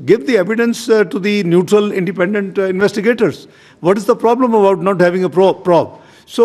give the evidence to the neutral independent investigators. What is the problem about not having a probe? So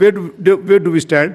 where do we stand.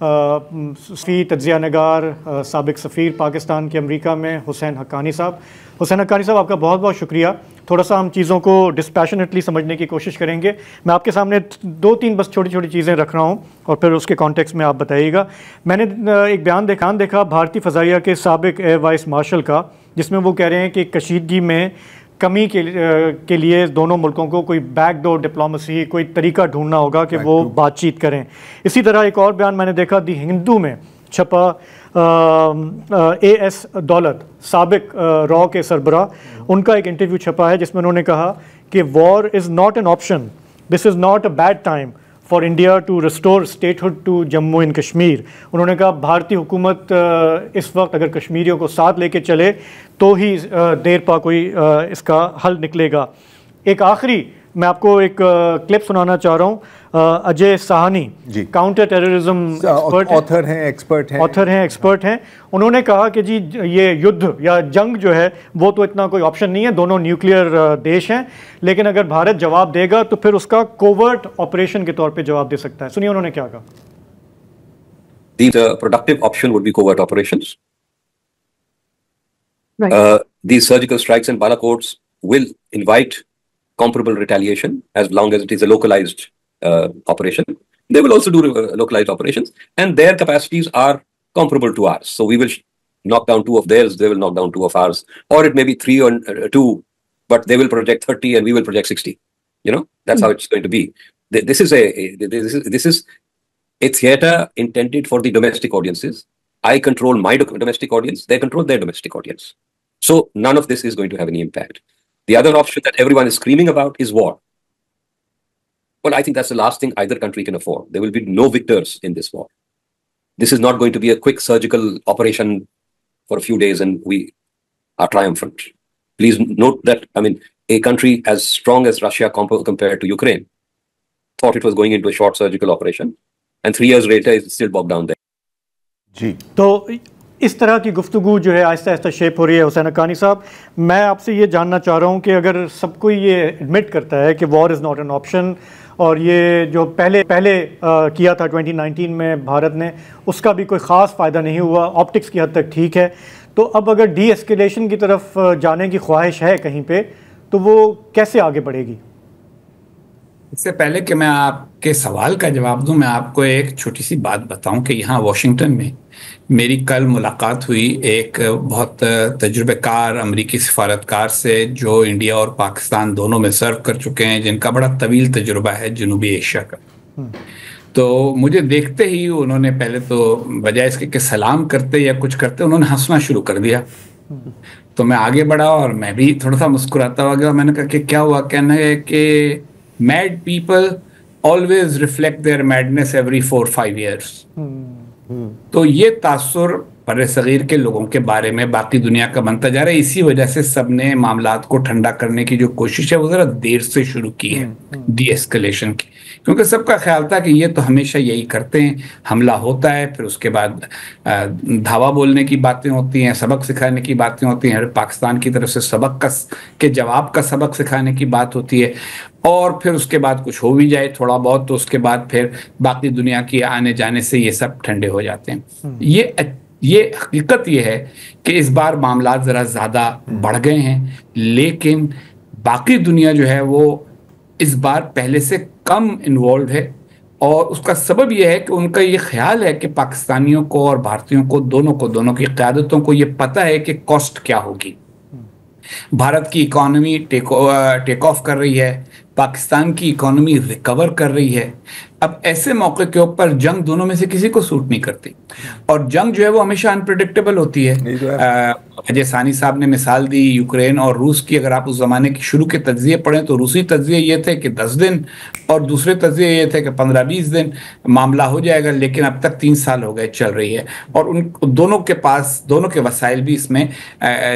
Safi تجزیہ نگار سابق سفیر پاکستان کے امریکہ میں حسین حقانی صاحب. حسین حقانی صاحب آپ کا بہت بہت شکریہ. تھوڑا سا ہم چیزوں کو ڈسپیشنیٹلی سمجھنے کی کوشش کریں گے. میں آپ کے سامنے 2-3 بس چھوٹی چھوٹی چیزیں رکھ رہا ہوں اور پھر اس کے کانٹیکسٹ میں آپ بتائیے گا. میں نے ایک بیان دیکھا بھارتی فضائیہ کے سابق ایئر وائس مارشل کا, جس میں وہ کہہ رہے ہیں کہ کشیدگی میں کمی کے لیے دونوں ملکوں کو کوئی بیک ڈور ڈپلومیسی, کوئی طریقہ ڈھونڈنا ہوگا کہ وہ بات چیت کریں. اسی طرح ایک اور بیان میں نے دیکھا دی ہندو میں چھپا اے ایس دولت سابق را کے سربراہ, ان کا ایک انٹرویو چھپا ہے جس میں انہوں نے کہا کہ war is not an option, this is not a bad time for India to restore statehood to Jammu and Kashmir. انہوں نے کہا بھارتی حکومت اس وقت اگر کشمیریوں کو ساتھ لے کے چلے تو ہی دیر پا کوئی اس کا حل نکلے گا. ایک آخری میں آپ کو ایک کلپ سنانا چاہ رہا ہوں. اجے ساہنی کاؤنٹر ٹیررزم آتھر ہیں, ایکسپرٹ ہیں. انہوں نے کہا کہ جی یہ یدھ یا جنگ جو ہے وہ تو اتنا کوئی آپشن نہیں ہے, دونوں نیوکلیئر دیش ہیں, لیکن اگر بھارت جواب دے گا تو پھر اس کا کوورٹ آپریشن کے طور پہ جواب دے سکتا ہے. سنیے انہوں نے کیا کہا. The productive option would be covert operations. Right. These surgical strikes and Balakots will invite comparable retaliation as long as it is a localized operation. They will also do localized operations, and their capacities are comparable to ours. So we will knock down 2 of theirs, they will knock down 2 of ours, or it may be 3 or 2, but they will project 30 and we will project 60. You know, that's how it's going to be. This is a theater intended for the domestic audiences. I control my domestic audience, they control their domestic audience. So none of this is going to have any impact. The other option that everyone is screaming about is war. Well, I think that's the last thing either country can afford. There will be no victors in this war. This is not going to be a quick surgical operation for a few days and we are triumphant. Please note that, I mean, a country as strong as Russia compared to Ukraine thought it was going into a short surgical operation, and 3 years later it's still bogged down there. جی تو اس طرح کی گفتگو جو ہے آہستہ آہستہ shape ہو رہی ہے. حسین حقانی صاحب, میں آپ سے یہ جاننا چاہ رہا ہوں کہ اگر سب کوئی یہ ایڈمٹ کرتا ہے کہ war is not an option, اور یہ جو پہلے کیا تھا 2019 میں بھارت نے, اس کا بھی کوئی خاص فائدہ نہیں ہوا, آپٹکس کی حد تک ٹھیک ہے, تو اب اگر ڈی ایسکیلیشن کی طرف جانے کی خواہش ہے کہیں پہ, تو وہ کیسے آگے بڑھے گی؟ اس سے پہلے کہ میں آپ کے سوال کا جواب دوں, میں آپ کو ایک چھوٹی سی بات بتاؤں کہ یہاں واشنگٹن میں میری کل ملاقات ہوئی ایک بہت تجربہ کار امریکی سفارتکار سے جو انڈیا اور پاکستان دونوں میں سرو کر چکے ہیں, جن کا بڑا طویل تجربہ ہے جنوبی ایشیا کا. تو مجھے دیکھتے ہی انہوں نے پہلے تو بجائے اس کے کہ سلام کرتے یا کچھ کرتے, انہوں نے ہنسنا شروع کر دیا. تو میں آگے بڑھا اور میں بھی تھوڑا سا مسکراتا ہوا گیا. میں نے کہا کہ کیا ہوا؟ کہنا ہے کہ mad people always reflect their madness every 4-5 years. تو یہ تاثر بر صغیر کے لوگوں کے بارے میں باقی دنیا کا بنتا جا رہا ہے. اسی وجہ سے سب نے معاملات کو ٹھنڈا کرنے کی جو کوشش ہے وہ ذرا دیر سے شروع کی ہے, ڈی ایسکلیشن کی, کیونکہ سب کا خیال تھا کہ یہ تو ہمیشہ یہی کرتے ہیں, حملہ ہوتا ہے پھر اس کے بعد دھاوا بولنے کی باتیں ہوتی ہیں, سبق سکھانے کی باتیں ہوتی ہیں, پاکستان کی طرف سے سبق کے جواب کا سبق سکھانے کی بات ہوتی ہے, اور پھر اس کے بعد کچھ ہو بھی جائے تھوڑا بہت تو اس کے بعد پھر باقی دنیا کی آنے جانے سے یہ سب ٹھنڈے ہو جاتے ہیں. یہ حقیقت یہ ہے کہ اس بار معاملات ذرا زیادہ بڑھ گئے ہیں, لیکن باقی دنیا جو ہے وہ اس بار پہلے سے کم انوالوڈ ہے, اور اس کا سبب یہ ہے کہ ان کا یہ خیال ہے کہ پاکستانیوں کو اور بھارتیوں کو دونوں کی قیادتوں کو یہ پتہ ہے کہ کاسٹ کیا ہوگی. بھارت کی اکانومی ٹیک آف کر رہی ہے, پاکستان کی اکانومی ریکور کر رہی ہے. اب ایسے موقع کے اوپر جنگ دونوں میں سے کسی کو سوٹ نہیں کرتی, اور جنگ جو ہے وہ ہمیشہ انپریڈکٹیبل ہوتی ہے. اجے ثانی صاحب نے مثال دی یوکرین اور روس کی. اگر آپ اس زمانے کے شروع کے تجزیے پڑھیں تو روسی تجزیے یہ تھے کہ 10 دن اور دوسرے تجزیے یہ تھے کہ 15-20 دن معاملہ ہو جائے گا, لیکن اب تک 3 سال ہو گئے چل رہی ہے, اور ان دونوں کے وسائل بھی اس میں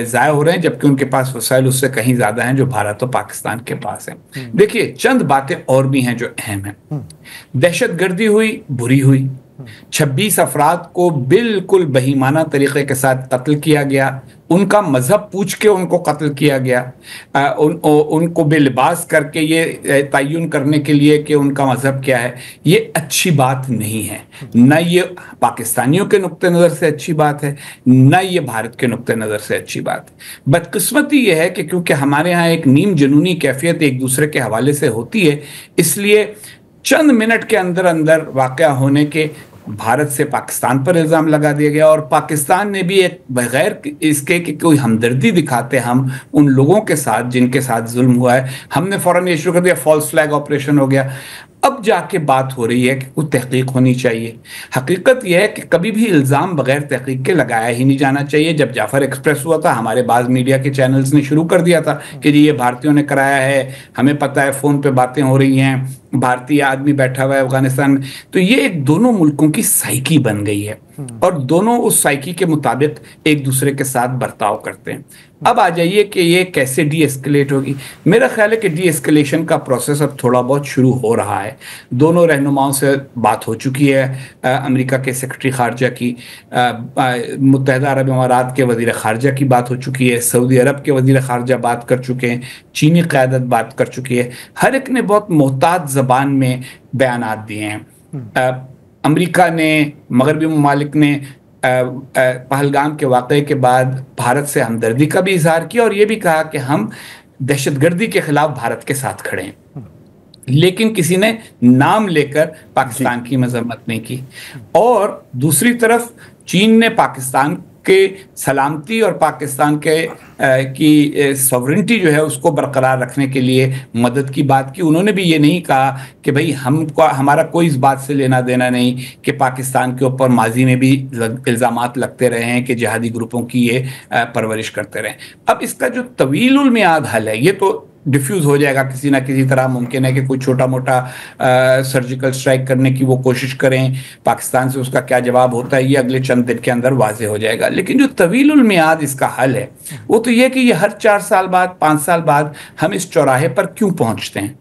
ضائع ہو رہے ہیں, جبکہ ان کے پاس وسائل اس سے کہیں زیادہ ہیں جو بھارت اور پاکستان کے پاس ہیں. دیکھیے چند باتیں اور بھی ہیں جو اہم ہیں. دہشت گردی ہوئی, بری ہوئی, 26 افراد کو بالکل بہیمانہ طریقے کے ساتھ قتل کیا گیا، ان کا مذہب پوچھ کے ان کو قتل کیا گیا، ان کو بے لباس کر کے یہ تعین کرنے کے لیے کہ ان کا مذہب کیا ہے. یہ اچھی بات نہیں ہے، نہ یہ پاکستانیوں کے نقطہ نظر سے اچھی بات ہے، نہ یہ بھارت کے نقطہ نظر سے اچھی بات ہے. بدقسمتی یہ ہے کہ کیونکہ ہمارے ہاں ایک نیم جنونی کیفیت ایک دوسرے کے حوالے سے ہوتی ہے، اس لیے چند منٹ کے اندر اندر واقعہ ہونے کے بھارت سے پاکستان پر الزام لگا دیا گیا، اور پاکستان نے بھی ایک بغیر اس کے کہ کوئی ہمدردی دکھاتے ہم ان لوگوں کے ساتھ جن کے ساتھ ظلم ہوا ہے، ہم نے فوراً یہ شروع کر دیا، فالس فلیگ آپریشن ہو گیا. اب جا کے بات ہو رہی ہے کہ کوئی تحقیق ہونی چاہیے. حقیقت یہ ہے کہ کبھی بھی الزام بغیر تحقیق کے لگایا ہی نہیں جانا چاہیے. جب جعفر ایکسپریس ہوا تھا، ہمارے بعض میڈیا کے چینلز نے شروع کر دیا تھا کہ جی یہ بھارتیوں نے کرایا ہے، ہمیں پتہ ہے، فون پہ باتیں ہو رہی ہیں، بھارتی آدمی بیٹھا ہوا ہے افغانستان میں. تو یہ ایک دونوں ملکوں کی سائیکی بن گئی ہے، اور دونوں اس سائیکی کے مطابق ایک دوسرے کے ساتھ برتاؤ کرتے ہیں. اب آ جائیے کہ یہ کیسے ڈی ایسکلیٹ ہوگی. میرا خیال ہے کہ ڈی ایسکلیشن کا پروسیس اب تھوڑا بہت شروع ہو رہا ہے. دونوں رہنماؤں سے بات ہو چکی ہے، امریکہ کے سیکرٹری خارجہ کی، متحدہ عرب امارات کے وزیر خارجہ کی بات ہو چکی ہے، سعودی عرب کے وزیر خارجہ بات کر چکے ہیں، چینی قیادت بات کر چکی ہے. ہر ایک نے بہت محتاط زبان میں بیانات دیے ہیں. امریکہ نے، مغربی ممالک نے پہلگام کے واقعے کے بعد بھارت سے ہمدردی کا بھی اظہار کیا، اور یہ بھی کہا کہ ہم دہشت گردی کے خلاف بھارت کے ساتھ کھڑے ہیں، لیکن کسی نے نام لے کر پاکستان کی مذمت نہیں کی. اور دوسری طرف چین نے پاکستان کے سلامتی اور پاکستان کی سوورنٹی جو ہے اس کو برقرار رکھنے کے لیے مدد کی بات کی. انہوں نے بھی یہ نہیں کہا کہ بھئی ہمارا کوئی اس بات سے لینا دینا نہیں کہ پاکستان کے اوپر ماضی میں بھی الزامات لگتے رہے ہیں کہ جہادی گروپوں کی یہ پرورش کرتے رہے. اب اس کا جو طویل المیعاد حل ہے، یہ تو ڈیفیوز ہو جائے گا کسی نہ کسی طرح. ممکن ہے کہ کوئی چھوٹا موٹا سرجیکل سٹرائک کرنے کی وہ کوشش کریں، پاکستان سے اس کا کیا جواب ہوتا ہے یہ اگلے چند دن کے اندر واضح ہو جائے گا. لیکن جو طویل المیعاد اس کا حل ہے وہ تو یہ کہ یہ ہر 4 سال بعد 5 سال بعد ہم اس چوراہے پر کیوں پہنچتے ہیں،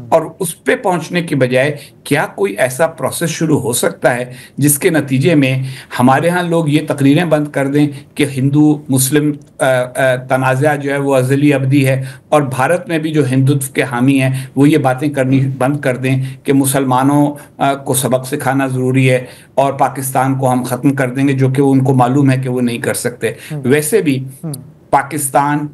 اور اس پہ پہنچنے کی بجائے کیا کوئی ایسا پروسیس شروع ہو سکتا ہے جس کے نتیجے میں ہمارے ہاں لوگ یہ تقریریں بند کر دیں کہ ہندو مسلم تنازع جو ہے وہ ازلی ابدی ہے، اور بھارت میں بھی جو ہندوتو کے حامی ہیں وہ یہ باتیں کرنی بند کر دیں کہ مسلمانوں کو سبق سکھانا ضروری ہے اور پاکستان کو ہم ختم کر دیں گے، جو کہ ان کو معلوم ہے کہ وہ نہیں کر سکتے. ویسے بھی پاکستان،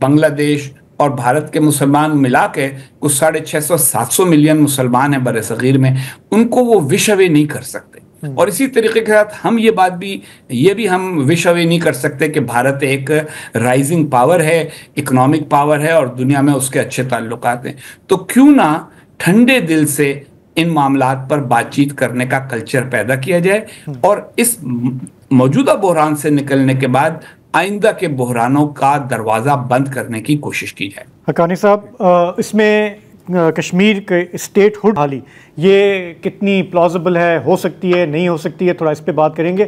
بنگلہ دیش اور بھارت کے مسلمان ملا کے کچھ 650-700 ملین مسلمان ہیں بر صغیر میں، ان کو وہ وش اوے نہیں کر سکتے. اور اسی طریقے کے ساتھ ہم یہ بھی ہم وش اوے نہیں کر سکتے کہ بھارت ایک رائزنگ پاور ہے، اکنامک پاور ہے، اور دنیا میں اس کے اچھے تعلقات ہیں. تو کیوں نہ ٹھنڈے دل سے ان معاملات پر بات چیت کرنے کا کلچر پیدا کیا جائے، اور اس موجودہ بحران سے نکلنے کے بعد آئندہ کے بحرانوں کا دروازہ بند کرنے کی کوشش کی جائے. حقانی صاحب، اس میں کشمیر کے اسٹیٹ ہوڈ حالی یہ کتنی پلازیبل ہے، ہو سکتی ہے نہیں ہو سکتی ہے، تھوڑا اس پہ بات کریں گے.